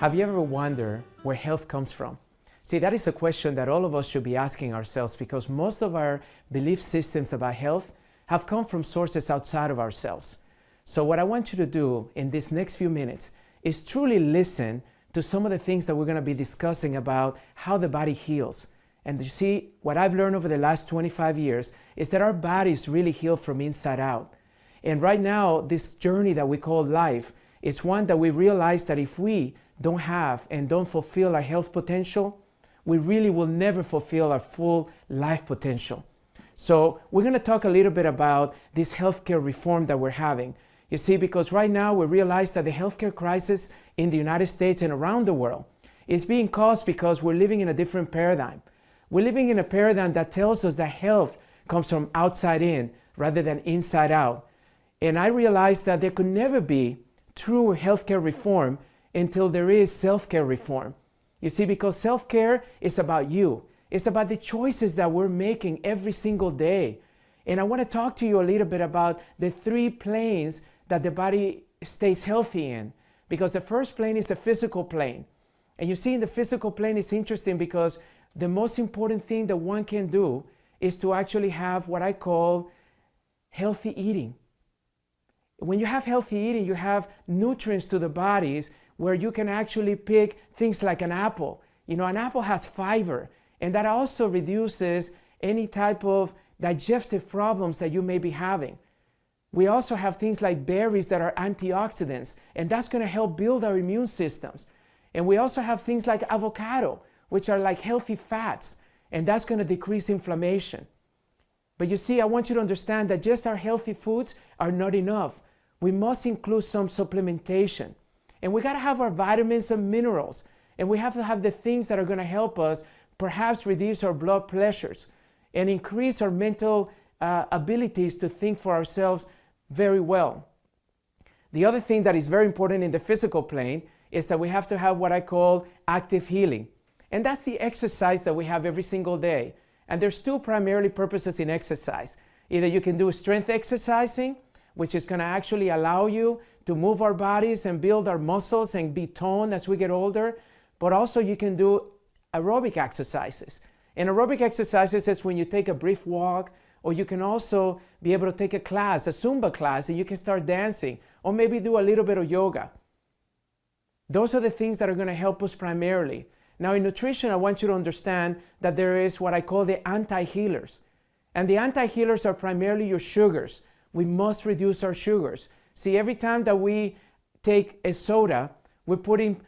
Have you ever wondered where health comes from? See, that is a question that all of us should be asking ourselves because most of our belief systems about health have come from sources outside of ourselves. So what I want you to do in these next few minutes is truly listen to some of the things that we're going to be discussing about how the body heals. And you see, what I've learned over the last 25 years is that our bodies really heal from inside out. And right now, this journey that we call life is one that we realize that if we don't have and don't fulfill our health potential, we really will never fulfill our full life potential. So we're going to talk a little bit about this healthcare reform that we're having. You see, because right now we realize that the healthcare crisis in the United States and around the world is being caused because we're living in a different paradigm. We're living in a paradigm that tells us that health comes from outside in rather than inside out. And I realized that there could never be true healthcare reform until there is self-care reform. You see, because self-care is about you. It's about the choices that we're making every single day. And I want to talk to you a little bit about the three planes that the body stays healthy in. Because the first plane is the physical plane. And you see, in the physical plane, it's interesting because the most important thing that one can do is to actually have what I call healthy eating. When you have healthy eating, you have nutrients to the bodies where you can actually pick things like an apple. You know, an apple has fiber, and that also reduces any type of digestive problems that you may be having. We also have things like berries that are antioxidants, and that's going to help build our immune systems. And we also have things like avocado, which are like healthy fats, and that's going to decrease inflammation. But you see, I want you to understand that just our healthy foods are not enough. We must include some supplementation. And we got to have our vitamins and minerals. And we have to have the things that are going to help us perhaps reduce our blood pressures and increase our mental abilities to think for ourselves very well. The other thing that is very important in the physical plane is that we have to have what I call active healing. And that's the exercise that we have every single day. And there's two primarily purposes in exercise. Either you can do strength exercising, which is going to actually allow you to move our bodies and build our muscles and be toned as we get older. But also you can do aerobic exercises. And aerobic exercises is when you take a brief walk, or you can also be able to take a class, a Zumba class, and you can start dancing, or maybe do a little bit of yoga. Those are the things that are going to help us primarily. Now in nutrition, I want you to understand that there is what I call the anti-healers. And the anti-healers are primarily your sugars. We must reduce our sugars. See, every time that we take a soda, we're putting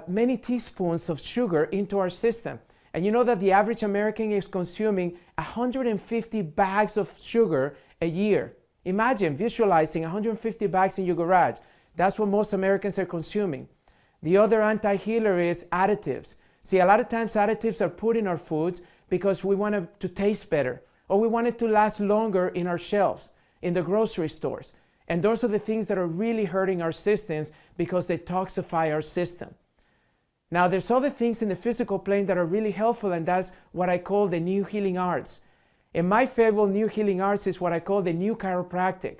many teaspoons of sugar into our system. And you know that the average American is consuming 150 bags of sugar a year. Imagine visualizing 150 bags in your garage. That's what most Americans are consuming. The other anti-healer is additives. See, a lot of times additives are put in our foods because we want it to taste better, or we want it to last longer in our shelves, in the grocery stores. And those are the things that are really hurting our systems because they toxify our system. Now, there's other things in the physical plane that are really helpful, and that's what I call the new healing arts. And my favorite new healing arts is what I call the new chiropractic.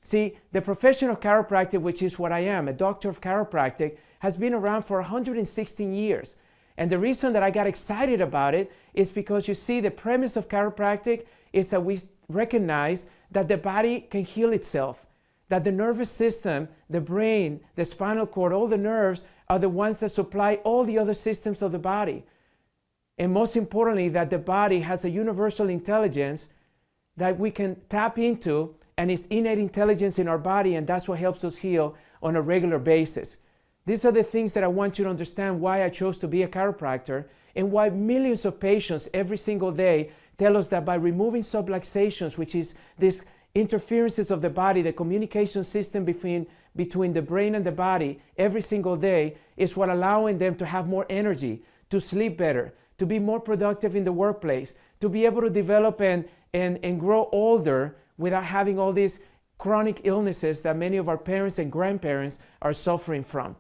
See, the profession of chiropractic, which is what I am, a doctor of chiropractic, has been around for 116 years. And the reason that I got excited about it is because you see, the premise of chiropractic is that we recognize that the body can heal itself, that the nervous system, the brain, the spinal cord, all the nerves are the ones that supply all the other systems of the body. And most importantly, that the body has a universal intelligence that we can tap into, and it's innate intelligence in our body, and that's what helps us heal on a regular basis. These are the things that I want you to understand why I chose to be a chiropractor, and why millions of patients every single day tell us that by removing subluxations, which is these interferences of the body, the communication system between the brain and the body every single day, is what allowing them to have more energy, to sleep better, to be more productive in the workplace, to be able to develop and grow older without having all these chronic illnesses that many of our parents and grandparents are suffering from.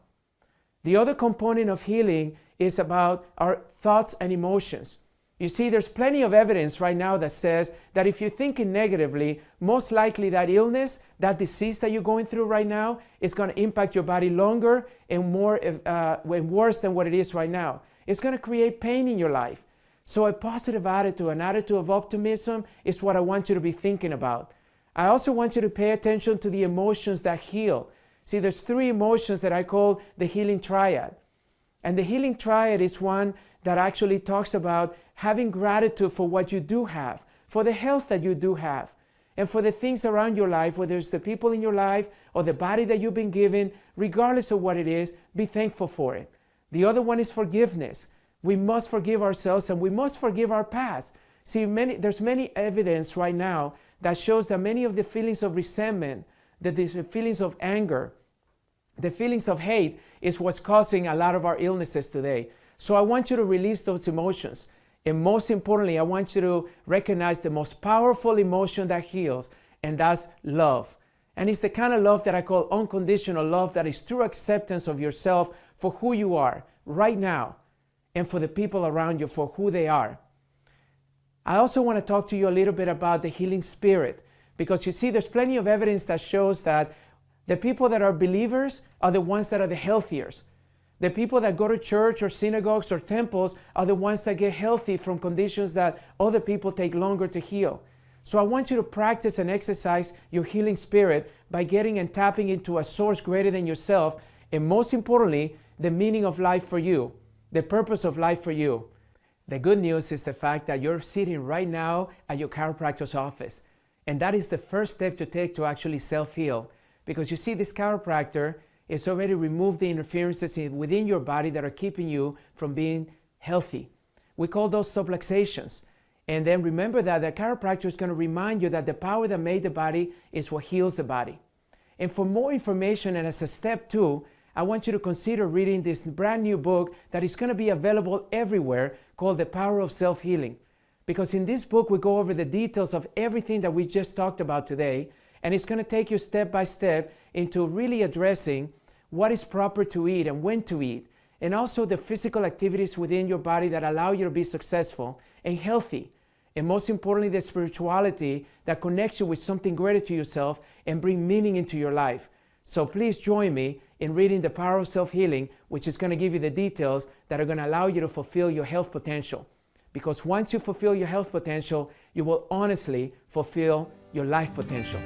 The other component of healing is about our thoughts and emotions. You see, there's plenty of evidence right now that says that if you're thinking negatively, most likely that illness, that disease that you're going through right now is going to impact your body longer and more worse than what it is right now. It's going to create pain in your life. So a positive attitude, an attitude of optimism is what I want you to be thinking about. I also want you to pay attention to the emotions that heal. See, there's 3 emotions that I call the healing triad. And the healing triad is one that actually talks about having gratitude for what you do have, for the health that you do have, and for the things around your life, whether it's the people in your life or the body that you've been given, regardless of what it is, be thankful for it. The other one is forgiveness. We must forgive ourselves and we must forgive our past. See, there's many evidence right now that shows that many of the feelings of resentment, the feelings of anger, the feelings of hate is what's causing a lot of our illnesses today. So I want you to release those emotions. And most importantly, I want you to recognize the most powerful emotion that heals, and that's love. And it's the kind of love that I call unconditional love, that is true acceptance of yourself for who you are right now, and for the people around you for who they are. I also want to talk to you a little bit about the healing spirit, because you see, there's plenty of evidence that shows that the people that are believers are the ones that are the healthiest. The people that go to church or synagogues or temples are the ones that get healthy from conditions that other people take longer to heal. So I want you to practice and exercise your healing spirit by getting and tapping into a source greater than yourself, and most importantly, the meaning of life for you, the purpose of life for you. The good news is the fact that you're sitting right now at your chiropractor's office, and that is the first step to take to actually self-heal. Because you see, this chiropractor is already removed the interferences within your body that are keeping you from being healthy. We call those subluxations. And then remember that the chiropractor is going to remind you that the power that made the body is what heals the body. And for more information, and as a step 2, I want you to consider reading this brand new book that is going to be available everywhere, called The Power of Self-Healing. Because in this book, we go over the details of everything that we just talked about today, and it's going to take you step by step into really addressing what is proper to eat and when to eat, and also the physical activities within your body that allow you to be successful and healthy. And most importantly, the spirituality that connects you with something greater to yourself and bring meaning into your life. So please join me in reading The Power of Self-Healing, which is going to give you the details that are going to allow you to fulfill your health potential. Because once you fulfill your health potential, you will honestly fulfill your life potential.